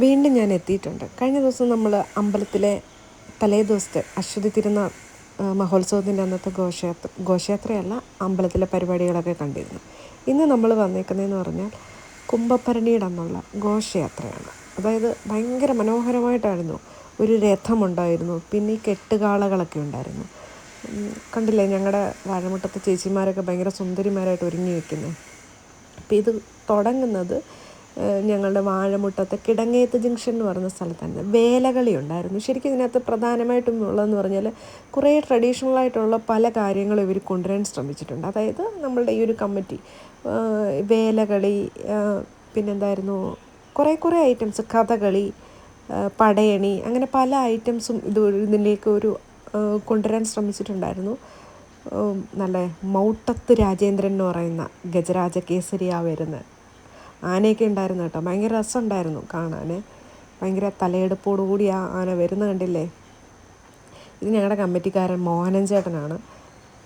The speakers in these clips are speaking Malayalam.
വീണ്ടും ഞാൻ എത്തിയിട്ടുണ്ട്. കഴിഞ്ഞ ദിവസം നമ്മൾ അമ്പലത്തിലെ തലേ ദിവസത്തെ അശ്വതി തിരുനാൾ മഹോത്സവത്തിൻ്റെ അന്നത്തെ ഘോഷയാത്രയല്ല, അമ്പലത്തിലെ പരിപാടികളൊക്കെ കണ്ടിരുന്നു. ഇന്ന് നമ്മൾ വന്നേക്കുന്നതെന്ന് പറഞ്ഞാൽ കുംഭഭരണിയുടെ അന്നുള്ള ഘോഷയാത്രയാണ്. അതായത് ഭയങ്കര മനോഹരമായിട്ടായിരുന്നു. ഒരു രഥമുണ്ടായിരുന്നു, പിന്നെ ഈ കെട്ടുകാളകളൊക്കെ ഉണ്ടായിരുന്നു. കണ്ടില്ലേ, ഞങ്ങളുടെ വാഴമുട്ടത്തെ ചേച്ചിമാരൊക്കെ ഭയങ്കര സുന്ദരിമാരായിട്ട് ഒരുങ്ങി വയ്ക്കുന്നത്. അപ്പോൾ ഇത് തുടങ്ങുന്നത് ഞങ്ങളുടെ വാഴമുട്ടത്തെ കിടങ്ങേത്ത് ജംഗ്ഷൻ എന്ന് പറയുന്ന സ്ഥലത്താണ്. വേലകളി ഉണ്ടായിരുന്നു. ശരിക്കും ഇതിനകത്ത് പ്രധാനമായിട്ടും ഉള്ളതെന്ന് പറഞ്ഞാൽ കുറേ ട്രഡീഷണലായിട്ടുള്ള പല കാര്യങ്ങളും ഇവർ കൊണ്ടുവരാൻ ശ്രമിച്ചിട്ടുണ്ട്. അതായത് നമ്മളുടെ ഈ ഒരു കമ്മിറ്റി വേലകളി, പിന്നെന്തായിരുന്നു, കുറേ ഐറ്റംസ്, കഥകളി, പടയണി, അങ്ങനെ പല ഐറ്റംസും ഇതിലേക്ക് ഒരു കൊണ്ടുവരാൻ ശ്രമിച്ചിട്ടുണ്ടായിരുന്നു. നല്ല മൗട്ടത്ത് രാജേന്ദ്രൻ എന്ന് പറയുന്ന ഗജരാജ കേസരിയാ വരുന്നത് ആനയൊക്കെ ഉണ്ടായിരുന്നു കേട്ടോ. ഭയങ്കര രസമുണ്ടായിരുന്നു കാണാൻ. ഭയങ്കര തലയെടുപ്പോടുകൂടി ആ ആന വരുന്ന കണ്ടില്ലേ. ഇത് ഞങ്ങളുടെ കമ്മിറ്റിക്കാരൻ മോഹനൻ ചേട്ടനാണ്.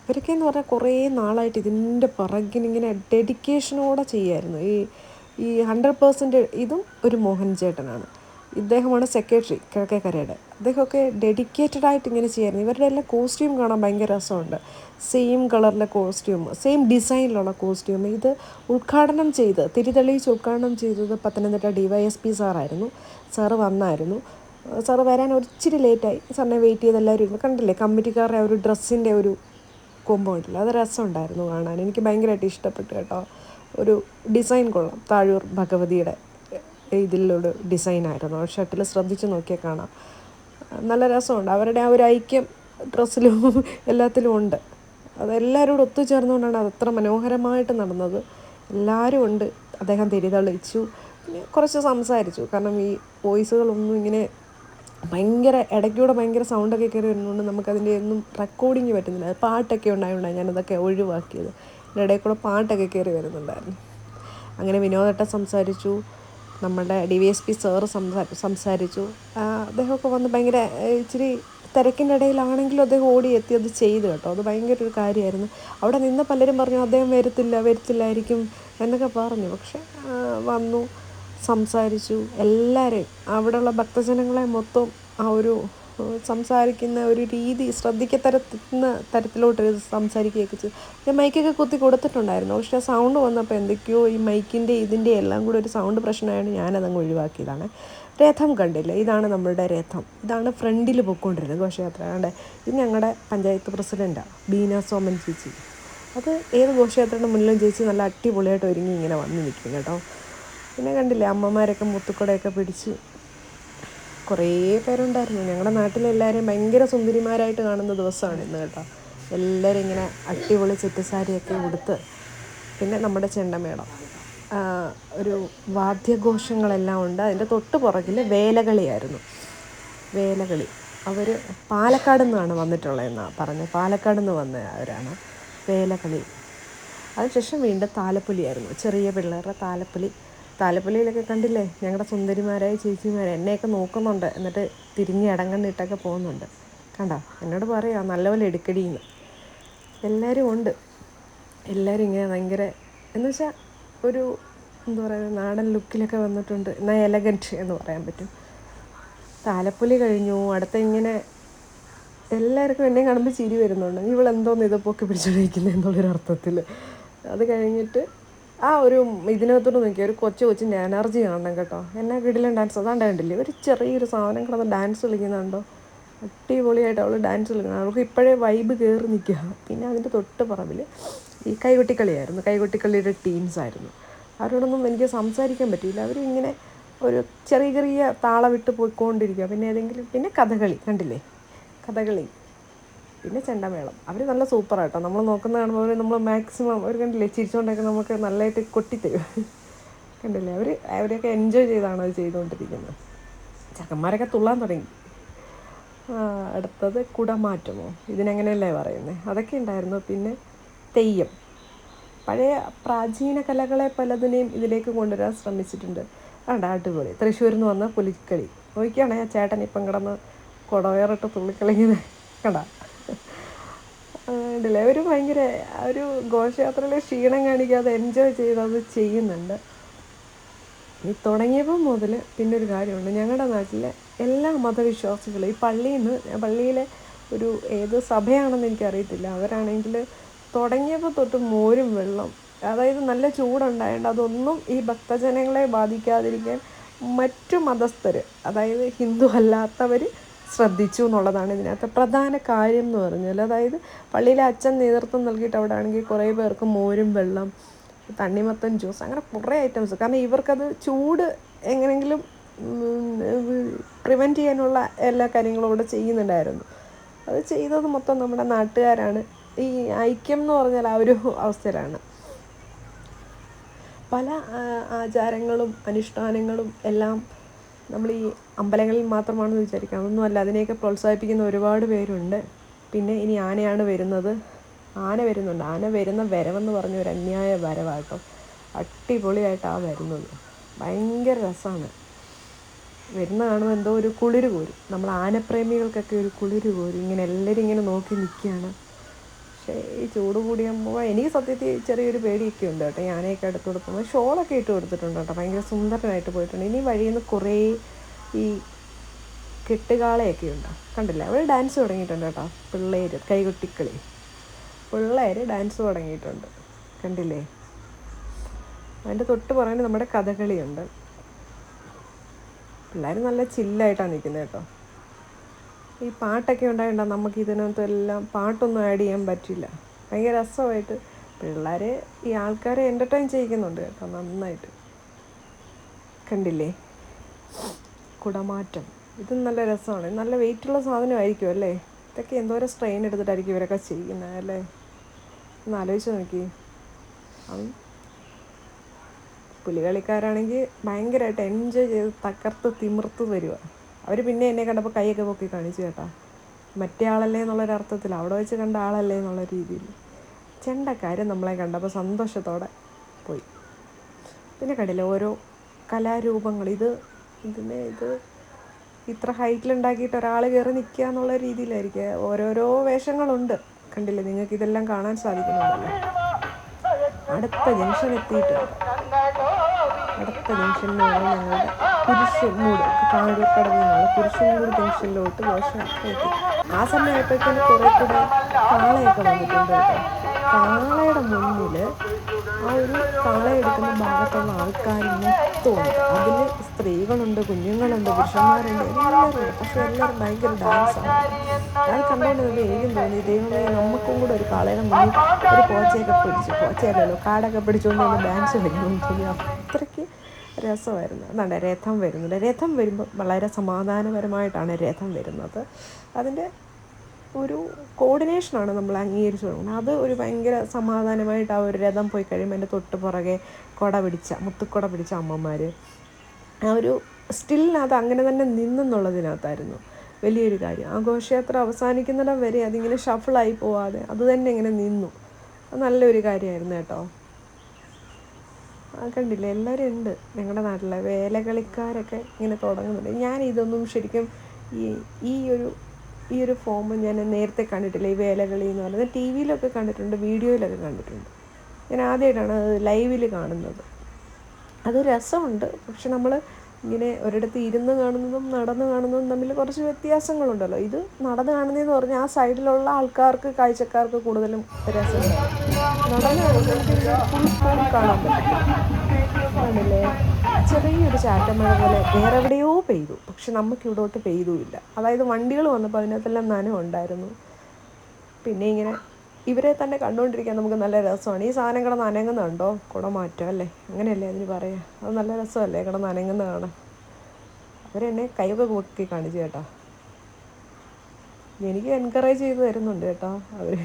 ഇവരൊക്കെ എന്ന് പറഞ്ഞാൽ കുറേ നാളായിട്ട് ഇതിൻ്റെ പുറകിനിങ്ങനെ ഡെഡിക്കേഷനോടെ ചെയ്യുമായിരുന്നു. ഈ 100% ഇതും ഒരു മോഹൻ ചേട്ടനാണ്. ഇദ്ദേഹമാണ് സെക്രട്ടറി കിഴക്കേക്കരയുടെ. അദ്ദേഹമൊക്കെ ഡെഡിക്കേറ്റഡായിട്ട് ഇങ്ങനെ ചെയ്യായിരുന്നു. ഇവരുടെ എല്ലാം കോസ്റ്റ്യൂം കാണാൻ ഭയങ്കര രസമുണ്ട്. സെയിം കളറിലെ കോസ്റ്റ്യൂം, സെയിം ഡിസൈനിലുള്ള കോസ്റ്റ്യൂം. ഇത് തിരിതെളിയിച്ച് ഉദ്ഘാടനം ചെയ്തത് പത്തനംതിട്ട DYSP സാറായിരുന്നു. സാറ് വന്നായിരുന്നു. സാറ് വരാൻ ഒരിച്ചിരി ലേറ്റായി. സാറിനെ വെയിറ്റ് ചെയ്ത് എല്ലാവരും ഇരുന്നു. കണ്ടില്ലേ കമ്മിറ്റിക്കാരുടെ ഒരു ഡ്രസ്സിൻ്റെ ഒരു കൊമ്പോ ഇല്ല, അത് രസമുണ്ടായിരുന്നു കാണാൻ. എനിക്ക് ഭയങ്കരമായിട്ട് ഇഷ്ടപ്പെട്ടു കേട്ടോ. ഒരു ഡിസൈൻ കൊള്ളാം. താഴൂർ ഭഗവതിയുടെ ഇതിലൊരു ഡിസൈനായിരുന്നു. ആ ഷർട്ടിൽ ശ്രദ്ധിച്ച് നോക്കിയാൽ കാണാം. നല്ല രസമുണ്ട്. അവരുടെ ആ ഒരു ഐക്യം ഡ്രസ്സിലും എല്ലാത്തിലും ഉണ്ട്. അതെല്ലാവരും കൂടെ ഒത്തുചേർന്നുകൊണ്ടാണ് അതത്ര മനോഹരമായിട്ട് നടന്നത്. എല്ലാവരും ഉണ്ട്. അദ്ദേഹം തിരിതെളിച്ചു, പിന്നെ കുറച്ച് സംസാരിച്ചു. കാരണം ഈ വോയിസുകളൊന്നും ഇങ്ങനെ ഭയങ്കര ഇടയ്ക്കൂടെ ഭയങ്കര സൗണ്ടൊക്കെ കയറി വരുന്നതുകൊണ്ട് നമുക്കതിൻ്റെ ഒന്നും റെക്കോർഡിങ് പറ്റുന്നില്ല. പാട്ടൊക്കെ ഉണ്ടായതുകൊണ്ടാണ് ഞാനതൊക്കെ ഒഴിവാക്കിയത്. അതിൻ്റെ ഇടയിൽ കൂടെ പാട്ടൊക്കെ കയറി വരുന്നുണ്ടായിരുന്നു. അങ്ങനെ വിനോദേട്ടൻ സംസാരിച്ചു, നമ്മുടെ DYSP സാറ് സംസാരിച്ചു. അദ്ദേഹമൊക്കെ വന്ന് ഭയങ്കര ഇച്ചിരി തിരക്കിൻ്റെ ഇടയിലാണെങ്കിലും അദ്ദേഹം ഓടി എത്തി അത് ചെയ്തു കേട്ടോ. അത് ഭയങ്കര ഒരു കാര്യമായിരുന്നു. അവിടെ നിന്ന് പലരും പറഞ്ഞു അദ്ദേഹം വരത്തില്ലായിരിക്കും എന്നൊക്കെ പറഞ്ഞു. പക്ഷെ വന്നു, സംസാരിച്ചു. എല്ലാവരെയും, അവിടെയുള്ള ഭക്തജനങ്ങളെ മൊത്തം ആ ഒരു സംസാരിക്കുന്ന ഒരു രീതി ശ്രദ്ധിക്കത്തരത്തുന്ന തരത്തിലോട്ട് സംസാരിക്കുകയൊക്കെ ചെയ്തു. ഞാൻ മൈക്കൊക്കെ കുത്തി കൊടുത്തിട്ടുണ്ടായിരുന്നു. പക്ഷേ സൗണ്ട് വന്നപ്പോൾ എന്തൊക്കെയോ ഈ മൈക്കിൻ്റെ ഇതിൻ്റെ എല്ലാം കൂടെ ഒരു സൗണ്ട് പ്രശ്നമായതുകൊണ്ട് ഞാനതങ്ങ് ഒഴിവാക്കിയതാണ്. രഥം കണ്ടില്ലേ, ഇതാണ് നമ്മളുടെ രഥം. ഇതാണ് ഫ്രണ്ടിൽ പോയിക്കൊണ്ടിരുന്നത് ഘോഷയാത്ര. കണ്ടേ, ഇത് ഞങ്ങളുടെ പഞ്ചായത്ത് പ്രസിഡൻറ്റാണ് ബീന സോമൻ ചേച്ചി. അത് ഏത് ഘോഷയാത്രയുടെ മുന്നിലും ചേച്ചി നല്ല അടിപൊളിയായിട്ട് ഒരുങ്ങി ഇങ്ങനെ വന്ന് നിൽക്കും കേട്ടോ. പിന്നെ കണ്ടില്ലേ അമ്മമാരൊക്കെ മുത്തുക്കുടയൊക്കെ പിടിച്ച് കുറേ പേരുണ്ടായിരുന്നു. ഞങ്ങളുടെ നാട്ടിലെല്ലാവരെയും ഭയങ്കര സുന്ദരിമാരായിട്ട് കാണുന്ന ദിവസമാണ് ഇന്ന് കേട്ടോ. എല്ലാവരും ഇങ്ങനെ അടിപൊളി സെറ്റുസാരിയൊക്കെ ഉടുത്ത്, പിന്നെ നമ്മുടെ ചെണ്ടമേളം, ഒരു വാദ്യഘോഷങ്ങളെല്ലാം ഉണ്ട്. അതിൻ്റെ തൊട്ട് പുറകിൽ വേലകളിയായിരുന്നു. വേലകളി അവർ പാലക്കാട് നിന്നാണ് വന്നിട്ടുള്ളതെന്നാണ് പറഞ്ഞത്. പാലക്കാട് നിന്ന് വന്ന അവരാണ് വേലകളി. അതിനുശേഷം വീണ്ടും താലപ്പൊലിയായിരുന്നു, ചെറിയ പിള്ളേരുടെ താലപ്പൊലിയിലൊക്കെ കണ്ടില്ലേ ഞങ്ങളുടെ സുന്ദരിമാരായ ചേച്ചിമാർ എന്നെയൊക്കെ നോക്കുന്നുണ്ട്. എന്നിട്ട് തിരിഞ്ഞ് ഇടങ്ങണ്ണിട്ടൊക്കെ പോകുന്നുണ്ട്. കണ്ടോ, എന്നോട് പറയാം നല്ലപോലെ എടുക്കടിയെന്ന്. എല്ലാവരും ഉണ്ട്. എല്ലാവരും ഇങ്ങനെ ഭയങ്കര എന്നുവെച്ചാൽ ഒരു എന്താ പറയുക, നാടൻ ലുക്കിലൊക്കെ വന്നിട്ടുണ്ട്. എന്നാൽ എലഗൻറ്റ് എന്ന് പറയാൻ പറ്റും. താലപ്പൊലി കഴിഞ്ഞു. അടുത്ത ഇങ്ങനെ എല്ലാവർക്കും എന്നെ കാണുമ്പോൾ ചിരി വരുന്നുണ്ട്. ഇവളെന്തോന്ന് ഇത് പൊക്കി പിടിച്ചുകൊണ്ടിരിക്കുന്നത് എന്നുള്ളൊരർത്ഥത്തിൽ. അത് കഴിഞ്ഞിട്ട് ആ ഒരു ഇതിനകത്തോട്ട് നോക്കിയാൽ ഒരു കൊച്ചിൻ്റെ എനർജി കാണണം കേട്ടോ. എന്നാ കിടിലൻ ഡാൻസ്. അതാണ്ട് കണ്ടില്ലേ, ഒരു ചെറിയൊരു സാധനം കിടന്ന് ഡാൻസ് കളിക്കുന്നുണ്ടോ. അടിപൊളിയായിട്ട് അവൾ ഡാൻസ് കളിക്കണം. അവൾക്ക് ഇപ്പോഴേ വൈബ് കയറി നിൽക്കുക. പിന്നെ അതിൻ്റെ തൊട്ട് പറമ്പിൽ ഈ കൈകൊട്ടിക്കളിയായിരുന്നു. കൈകൊട്ടിക്കളിയുടെ ടീംസായിരുന്നു. അവരോടൊന്നും എനിക്ക് സംസാരിക്കാൻ പറ്റിയില്ല. അവരിങ്ങനെ ഒരു ചെറിയ താളമിട്ട് പോയിക്കൊണ്ടിരിക്കുക. പിന്നെ കഥകളി കണ്ടില്ലേ, കഥകളി, പിന്നെ ചെണ്ടമേളം. അവർ നല്ല സൂപ്പറാട്ടോ. നമ്മൾ നോക്കുന്ന കാണുമ്പോൾ നമ്മൾ മാക്സിമം അവർ കണ്ടില്ലേ ചിരിച്ചുകൊണ്ടൊക്കെ നമുക്ക് നല്ലതായിട്ട് കൊട്ടിത്തരും. കണ്ടില്ലേ, അവരെയൊക്കെ എൻജോയ് ചെയ്താണ് അത് ചെയ്തുകൊണ്ടിരിക്കുന്നത്. ചക്കന്മാരൊക്കെ തുള്ളാൻ തുടങ്ങി. അടുത്തത് കുടമാറ്റമോ, ഇതിനെങ്ങനെയല്ലേ പറയുന്നത്, അതൊക്കെ ഉണ്ടായിരുന്നു. പിന്നെ തെയ്യം, പഴയ പ്രാചീന കലകളെ പലതിനെയും ഇതിലേക്ക് കൊണ്ടുവരാൻ ശ്രമിച്ചിട്ടുണ്ട്. അടിപൊളി. തൃശ്ശൂരിൽ നിന്ന് വന്ന പുലിക്കളി നോക്കിയാണേ ആ ചേട്ടൻ ഇപ്പം കിടന്ന് കുടവയറിട്ട് തുള്ളിക്കളിങ്ങനെ കണ്ടാ. ഉണ്ടല്ലേ, ഒരു ഭയങ്കര ഒരു ഘോഷയാത്രയിലെ ക്ഷീണം കാണിക്കാതെ എൻജോയ് ചെയ്ത് അത് ചെയ്യുന്നുണ്ട്. ഈ തുടങ്ങിയപ്പോൾ മുതൽ പിന്നെ ഒരു കാര്യമുണ്ട്, ഞങ്ങളുടെ നാട്ടിലെ എല്ലാ മതവിശ്വാസികളും ഈ പള്ളിയിലെ ഒരു ഏത് സഭയാണെന്ന് എനിക്കറിയത്തില്ല, അവരാണെങ്കിൽ തുടങ്ങിയപ്പോൾ തൊട്ട് മോരും വെള്ളം, അതായത് നല്ല ചൂടുണ്ടായതുകൊണ്ട് അതൊന്നും ഈ ഭക്തജനങ്ങളെ ബാധിക്കാതിരിക്കാൻ മറ്റു മതസ്ഥർ, അതായത് ഹിന്ദു അല്ലാത്തവർ ശ്രദ്ധിച്ചു എന്നുള്ളതാണ് ഇതിനകത്ത് പ്രധാന കാര്യം എന്ന് പറഞ്ഞാൽ. അതായത് പള്ളിയിലെ അച്ഛൻ നേതൃത്വം നൽകിയിട്ട് അവിടെ ആണെങ്കിൽ കുറേ പേർക്ക് മോരും വെള്ളം, തണ്ണിമത്തൻ ജ്യൂസ്, അങ്ങനെ കുറേ ഐറ്റംസ്. കാരണം ഇവർക്കത് ചൂട് എങ്ങനെയെങ്കിലും പ്രിവെൻറ്റ് ചെയ്യാനുള്ള എല്ലാ കാര്യങ്ങളും ഇവിടെ ചെയ്യുന്നുണ്ടായിരുന്നു. അത് ചെയ്തത് മൊത്തം നമ്മുടെ നാട്ടുകാരാണ്. ഈ ഐക്യം എന്ന് പറഞ്ഞാൽ ആ ഒരു അവസ്ഥയിലാണ്. പല ആചാരങ്ങളും അനുഷ്ഠാനങ്ങളും എല്ലാം നമ്മൾ ഈ അമ്പലങ്ങളിൽ മാത്രമാണെന്ന് വിചാരിക്കാം, അതൊന്നുമല്ല. അതിനെയൊക്കെ പ്രോത്സാഹിപ്പിക്കുന്ന ഒരുപാട് പേരുണ്ട്. പിന്നെ ഇനി ആനയാണ് വരുന്നത്, ആന വരുന്നുണ്ട്. ആന വരുന്ന വരവെന്ന് പറഞ്ഞ ഒരു അന്യായ വരവാട്ടോ, അടിപൊളിയായിട്ടാണ് വരുന്നത്. ഭയങ്കര രസമാണ്. വരുന്ന കാണുമ്പോൾ എന്തോ ഒരു കുളിര് കോരും, നമ്മൾ ആനപ്രേമികൾക്കൊക്കെ ഒരു കുളിര് കോരും. ഇങ്ങനെ എല്ലാവരും ഇങ്ങനെ നോക്കി നിൽക്കുകയാണ്. പക്ഷേ ഈ ചൂട് കൂടിയാകുമ്പോൾ എനിക്ക് സത്യത്തിൽ ചെറിയൊരു പേടിയൊക്കെ ഉണ്ട് കേട്ടോ. ഈ ആനയൊക്കെ അടുത്ത് കൊടുക്കുമ്പോൾ ഷോളൊക്കെ ഇട്ട് കൊടുത്തിട്ടുണ്ട് കേട്ടോ, ഭയങ്കര സുന്ദരനായിട്ട് പോയിട്ടുണ്ട്. ഇനി വഴിയിൽ നിന്ന് കുറേ ഈ കെട്ടുകാളയൊക്കെ ഉണ്ട്, കണ്ടില്ല, അവർ ഡാൻസ് തുടങ്ങിയിട്ടുണ്ട് കേട്ടോ. പിള്ളേർ കൈകൊട്ടിക്കളി, പിള്ളേർ ഡാൻസ് തുടങ്ങിയിട്ടുണ്ട്, കണ്ടില്ലേ. അതിൻ്റെ തൊട്ട് പുറകിൽ നമ്മുടെ കഥകളിയുണ്ട്. പിള്ളേർ നല്ല ചില്ലായിട്ടാണ് നിൽക്കുന്നത് കേട്ടോ. ഈ പാട്ടൊക്കെ ഉണ്ടായിട്ടോ, നമുക്ക് ഇതിനകത്തെല്ലാം പാട്ടൊന്നും ആഡ് ചെയ്യാൻ പറ്റില്ല. ഭയങ്കര രസമായിട്ട് പിള്ളേർ ഈ ആൾക്കാരെ എൻ്റർടൈൻ ചെയ്യിക്കുന്നുണ്ട് കേട്ടോ, നന്നായിട്ട്. കണ്ടില്ലേ കുടമാറ്റം, ഇതും നല്ല രസമാണ്. നല്ല വെയിറ്റുള്ള സാധനമായിരിക്കും അല്ലേ. ഇതൊക്കെ എന്തോരം സ്ട്രെയിൻ എടുത്തിട്ടായിരിക്കും ഇവരൊക്കെ ചെയ്യുന്നത് അല്ലേ. ഒന്ന് ആലോചിച്ച് നോക്കി. പുലികളിക്കാരാണെങ്കിൽ ഭയങ്കരമായിട്ട് എൻജോയ് ചെയ്ത് തകർത്ത് തിമിർത്ത് തരുക. അവർ പിന്നെ എന്നെ കണ്ടപ്പോൾ കൈയൊക്കെ പൊക്കി കാണിച്ചു കേട്ടോ, മറ്റേ ആളല്ലേ എന്നുള്ളൊരർത്ഥത്തിൽ, അവിടെ വെച്ച് കണ്ട ആളല്ലേ എന്നുള്ള രീതിയിൽ. ചെണ്ടക്കാർ നമ്മളെ കണ്ടപ്പോൾ സന്തോഷത്തോടെ പോയി. പിന്നെ കണ്ടില്ലേ ഓരോ കലാരൂപങ്ങൾ, ഇത് ഇത്ര ഹൈറ്റിലുണ്ടാക്കിയിട്ട് ഒരാൾ കയറി നിൽക്കുക എന്നുള്ള രീതിയിലായിരിക്കും. ഓരോരോ വേഷങ്ങളുണ്ട്, കണ്ടില്ലേ, നിങ്ങൾക്ക് ഇതെല്ലാം കാണാൻ സാധിക്കുന്നുണ്ടല്ലോ. അടുത്ത ജംഗ്ഷൻ എത്തിയിട്ടുണ്ട്. അടുത്ത ജംഗ്ഷനിലാണ് ഞങ്ങളുടെ കുരിശുമൂട്, കാഞ്ഞൂർക്കടവിൽ നിന്നുള്ള കുരിശുമൂട് ജംഗ്ഷനിലോട്ട് ഘോഷയാത്ര എത്തി. ആ സമയമായപ്പോഴത്തേന് കുറേ കൂടെ കാളയൊക്കെ വന്നിട്ടുണ്ട് കേട്ടോ. കാളയുടെ മുന്നിൽ ആ ഒരു കാളയെടുക്കുന്ന ഭാഗത്തുള്ള ആൾക്കാർ മൊത്തമുണ്ട്. അതിൽ സ്ത്രീകളുണ്ട്, കുഞ്ഞുങ്ങളുണ്ട്, പുരുഷന്മാരുണ്ട്, എല്ലാവരും ഉണ്ട്. പക്ഷേ എല്ലാവരും ഭയങ്കര ഡാൻസാണ്. അത് കണ്ടുകൊണ്ട് തന്നെ എനിക്കും തോന്നി, ദൈവമേ നമുക്കും കൂടെ ഒരു കാളയുടെ മുന്നിൽ ഒരു പോച്ചയല്ലല്ലോ കാടൊക്കെ പിടിച്ചുകൊണ്ട് ഒന്ന് ഡാൻസ് കളിക്കുമെന്ന് തോന്നി. അത്രയ്ക്ക് രസമായിരുന്നു. അതാണ് രഥം വരുന്നത്. രഥം വരുമ്പോൾ വളരെ സമാധാനപരമായിട്ടാണ് രഥം വരുന്നത്. അതിൻ്റെ ഒരു കോർഡിനേഷനാണ് നമ്മൾ അംഗീകരിച്ചു കൊടുക്കുന്നത്. അത് ഒരു ഭയങ്കര സമാധാനമായിട്ട് ആ ഒരു രഥം പോയി കഴിയുമ്പോൾ എൻ്റെ തൊട്ട് പുറകെ മുത്തുക്കുട പിടിച്ച അമ്മമാർ, ആ ഒരു സ്റ്റിലിനകത്ത് അങ്ങനെ തന്നെ നിന്നെന്നുള്ളതിനകത്തായിരുന്നു വലിയൊരു കാര്യം. ആ ഘോഷയാത്ര അവസാനിക്കുന്നിടം വരെ അതിങ്ങനെ ഷഫിളായി പോവാതെ അത് തന്നെ ഇങ്ങനെ നിന്നു. അത് നല്ലൊരു കാര്യമായിരുന്നു കേട്ടോ. കണ്ടില്ലേ, എല്ലാവരും ഉണ്ട്. ഞങ്ങളുടെ നാട്ടിലെ വേലകളിക്കാരൊക്കെ ഇങ്ങനെ തുടങ്ങുന്നുണ്ട്. ഞാൻ ഇതൊന്നും ശരിക്കും ഈ ഒരു ഫോം ഞാൻ നേരത്തെ കണ്ടിട്ടില്ല. ഈ വേലകളി എന്ന് പറയുന്നത് ടി വിയിലൊക്കെ കണ്ടിട്ടുണ്ട്, വീഡിയോയിലൊക്കെ കണ്ടിട്ടുണ്ട്. ഞാൻ ആദ്യമായിട്ടാണ് അത് ലൈവിൽ കാണുന്നത്. അത് രസമുണ്ട്. പക്ഷെ നമ്മൾ ഇങ്ങനെ ഒരിടത്ത് ഇരുന്ന് കാണുന്നതും നടന്ന് കാണുന്നതും തമ്മിൽ കുറച്ച് വ്യത്യാസങ്ങളുണ്ടല്ലോ. ഇത് നടന്ന് കാണുന്നതെന്ന് പറഞ്ഞാൽ ആ സൈഡിലുള്ള ആൾക്കാർക്ക്, കാഴ്ചക്കാർക്ക് കൂടുതലും രസമുണ്ടാകും. നടന്ന് കാണുന്നതിന് ഫുൾ കാണാൻ പറ്റില്ല. ആണല്ലേ, ചെറിയൊരു ചാറ്റമഴ പോലെ വേറെ എവിടെയോ പെയ്തു, പക്ഷെ നമുക്ക് ഇവിടോട്ട് പെയ്തുമില്ല. അതായത് വണ്ടികൾ വന്നപ്പോൾ അതിനകത്തെല്ലാം നനവുണ്ടായിരുന്നു. പിന്നെ ഇങ്ങനെ ഇവരെ തന്നെ കണ്ടുകൊണ്ടിരിക്കാൻ നമുക്ക് നല്ല രസമാണ്. ഈ സാധനം കിടന്ന് അനങ്ങുന്നുണ്ടോ, കുടമാറ്റം അല്ലേ, അങ്ങനെയല്ലേ അതിന് പറയുക. അത് നല്ല രസമല്ലേ കിടന്ന് അനങ്ങുന്ന കാണാൻ. അവരെന്നെ കൈയൊക്കെ പൊക്കി കാണിച്ചു കേട്ടോ. എനിക്ക് എൻകറേജ് ചെയ്ത് തരുന്നുണ്ട് കേട്ടോ അവർ.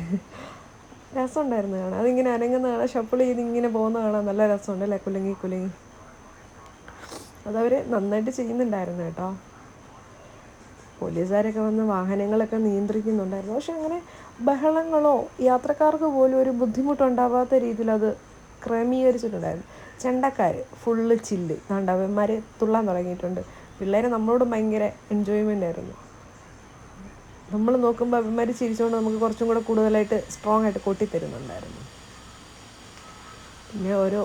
രസമുണ്ടായിരുന്നു കാണാൻ. അതിങ്ങനെ അനങ്ങുന്ന കാണാൻ, ഷപ്പിൾ ചെയ്ത് ഇങ്ങനെ പോകുന്ന കാണാൻ നല്ല രസമുണ്ട് അല്ലേ, കുലുങ്ങി. അതവർ നന്നായിട്ട് ചെയ്യുന്നുണ്ടായിരുന്നു കേട്ടോ. പോലീസുകാരൊക്കെ വന്ന് വാഹനങ്ങളൊക്കെ നിയന്ത്രിക്കുന്നുണ്ടായിരുന്നു. പക്ഷെ അങ്ങനെ ബഹളങ്ങളോ യാത്രക്കാർക്ക് പോലും ഒരു ബുദ്ധിമുട്ടുണ്ടാവാത്ത രീതിയിൽ അത് ക്രമീകരിച്ചിട്ടുണ്ടായിരുന്നു. ചെണ്ടക്കാർ ഫുള്ള് ചില്ല്, അവന്മാർ തുള്ളാൻ തുടങ്ങിയിട്ടുണ്ട്. പിള്ളേർ നമ്മളോട് ഭയങ്കര എൻജോയ്മെൻ്റ് ആയിരുന്നു. നമ്മൾ നോക്കുമ്പോൾ അവന്മാർ ചിരിച്ചുകൊണ്ട് നമുക്ക് കുറച്ചും കൂടെ കൂടുതലായിട്ട് സ്ട്രോങ് ആയിട്ട് കൊട്ടിത്തരുന്നുണ്ടായിരുന്നു. പിന്നെ ഓരോ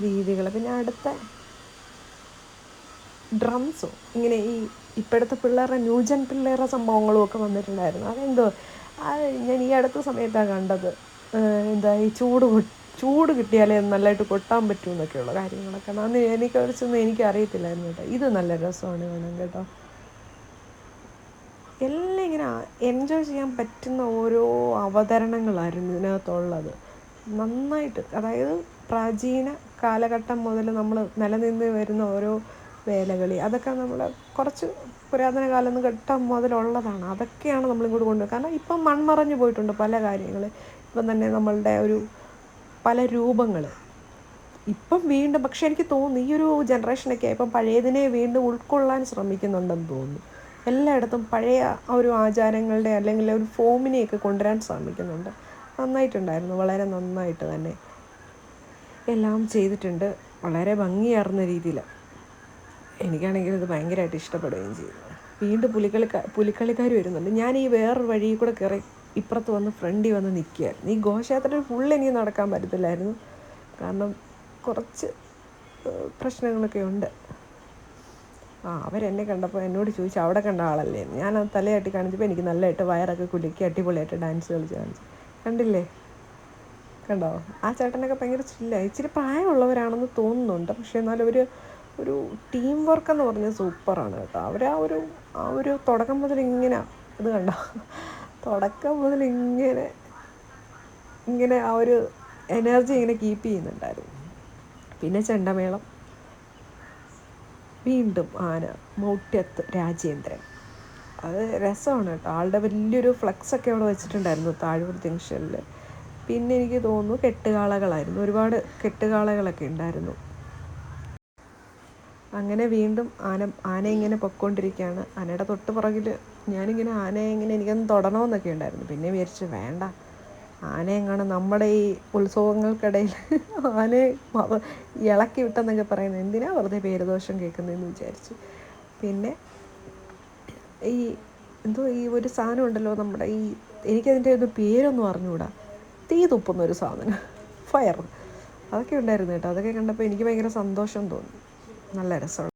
രീതികൾ. പിന്നെ അടുത്ത ഡ്രംസും ഇങ്ങനെ ഇപ്പോഴത്തെ പിള്ളേരുടെ ന്യൂജൻ പിള്ളേരുടെ സംഭവങ്ങളും ഒക്കെ വന്നിട്ടുണ്ടായിരുന്നു. അതെന്തോ അത് ഞാൻ ഈ അടുത്ത സമയത്താണ് കണ്ടത്. എന്താ ഈ ചൂട് കിട്ടിയാലേ നല്ലതായിട്ട് കൊട്ടാൻ പറ്റൂ എന്നൊക്കെയുള്ള കാര്യങ്ങളൊക്കെ. അന്ന് എനിക്കറിച്ചൊന്നും എനിക്കറിയത്തില്ലായിരുന്നു കേട്ടോ. ഇത് നല്ല രസമാണ് കാണാൻ കേട്ടോ. എല്ലാം ഇങ്ങനെ എൻജോയ് ചെയ്യാൻ പറ്റുന്ന ഓരോ അവതരണങ്ങളായിരുന്നു ഇതിനകത്തുള്ളത്. നന്നായിട്ട്, അതായത് പ്രാചീന കാലഘട്ടം മുതൽ നമ്മൾ നിലനിന്ന് വരുന്ന ഓരോ വേലകളി, അതൊക്കെ നമ്മൾ കുറച്ച് പുരാതന കാലഘട്ടം മുതലുള്ളതാണ്. അതൊക്കെയാണ് നമ്മളിങ്ങോട്ട് കൊണ്ടുവരുന്നത്. കാരണം ഇപ്പം മൺമറഞ്ഞു പോയിട്ടുണ്ട് പല കാര്യങ്ങൾ. ഇപ്പം തന്നെ നമ്മളുടെ പല രൂപങ്ങൾ ഇപ്പം വീണ്ടും, പക്ഷെ എനിക്ക് തോന്നുന്നു ഈ ഒരു ജനറേഷനൊക്കെ ഇപ്പം പഴയതിനെ വീണ്ടും ഉൾക്കൊള്ളാൻ ശ്രമിക്കുന്നുണ്ടെന്ന് തോന്നുന്നു. എല്ലായിടത്തും പഴയ ഒരു ആചാരങ്ങളുടെ അല്ലെങ്കിൽ ഒരു ഫോമിനെയൊക്കെ കൊണ്ടുവരാൻ ശ്രമിക്കുന്നുണ്ട്. നന്നായിട്ടുണ്ടായിരുന്നു, വളരെ നന്നായിട്ട് തന്നെ എല്ലാം ചെയ്തിട്ടുണ്ട്, വളരെ ഭംഗിയാർന്ന രീതിയിൽ. എനിക്കാണെങ്കിൽ ഇത് ഭയങ്കരമായിട്ട് ഇഷ്ടപ്പെടുകയും ചെയ്തു. വീണ്ടും പുലിക്കളിക്കാർ വരുന്നുണ്ട്. ഞാൻ ഈ വേറൊരു വഴിയിൽ കൂടെ കയറി ഇപ്പുറത്ത് വന്ന് ഫ്രണ്ടിൽ വന്ന് നിൽക്കുകയായിരുന്നു. ഈ ഘോഷയാത്രയിൽ ഫുള്ള് എനിക്ക് നടക്കാൻ പറ്റത്തില്ലായിരുന്നു, കാരണം കുറച്ച് പ്രശ്നങ്ങളൊക്കെ ഉണ്ട്. അവരെന്നെ കണ്ടപ്പോൾ എന്നോട് ചോദിച്ചു അവിടെ കണ്ട ആളല്ലേ. ഞാനത് തലയാട്ടി കാണിച്ചപ്പോൾ എനിക്ക് നല്ലതായിട്ട് വയറൊക്കെ കുലുക്കി അടിപൊളിയായിട്ട് ഡാൻസ് കളിച്ച് കാണിച്ചു. കണ്ടില്ലേ, കണ്ടോ? ആ ചേട്ടനൊക്കെ ഭയങ്കര ചില്ലായി. ഇച്ചിരി പ്രായമുള്ളവരാണെന്ന് തോന്നുന്നുണ്ട്, പക്ഷേ എന്നാലും ഒരു ടീം വർക്കെന്ന് പറഞ്ഞാൽ സൂപ്പറാണ് കേട്ടോ. അവർ ആ ഒരു തുടക്കം മുതൽ ഇങ്ങനെ ഇത് കണ്ടോ, തുടക്കം മുതൽ ഇങ്ങനെ ആ ഒരു എനർജി ഇങ്ങനെ കീപ്പ് ചെയ്യുന്നുണ്ടായിരുന്നു. പിന്നെ ചെണ്ടമേളം, വീണ്ടും ആന, മൗട്ട്യത്ത് രാജേന്ദ്രൻ. അത് രസമാണ് കേട്ടോ. ആളുടെ വലിയൊരു ഫ്ലക്സൊക്കെ അവിടെ വെച്ചിട്ടുണ്ടായിരുന്നു താഴൂർ ജംഗ്ഷനിൽ. പിന്നെ എനിക്ക് തോന്നുന്നു കെട്ടുകാളകളായിരുന്നു, ഒരുപാട് കെട്ടുകാളകളൊക്കെ ഉണ്ടായിരുന്നു. അങ്ങനെ വീണ്ടും ആന ഇങ്ങനെ പൊയ്ക്കൊണ്ടിരിക്കുകയാണ്. ആനയുടെ തൊട്ട് പുറകിൽ ഞാനിങ്ങനെ ആനയെ ഇങ്ങനെ എനിക്കൊന്ന് തൊടണമെന്നൊക്കെ ഉണ്ടായിരുന്നു. പിന്നെ വിചാരിച്ചു വേണ്ട, ആനയെങ്ങാണ് നമ്മുടെ ഈ ഉത്സവങ്ങൾക്കിടയിൽ ആനയെ ഇളക്കി വിട്ടെന്നൊക്കെ പറയുന്നത് എന്തിനാ വെറുതെ പേരുദോഷം കേൾക്കുന്നതെന്ന് വിചാരിച്ചു. പിന്നെ ഈ ഒരു സാധനം ഉണ്ടല്ലോ, നമ്മുടെ എനിക്കതിൻ്റെ ഒരു പേരൊന്നും അറിഞ്ഞുകൂടാ, തീ തുപ്പുന്നൊരു സാധനം, ഫയർ, അതൊക്കെ ഉണ്ടായിരുന്നു കേട്ടോ. അതൊക്കെ കണ്ടപ്പോൾ എനിക്ക് ഭയങ്കര സന്തോഷം തോന്നി. നല്ല രസമുള്ള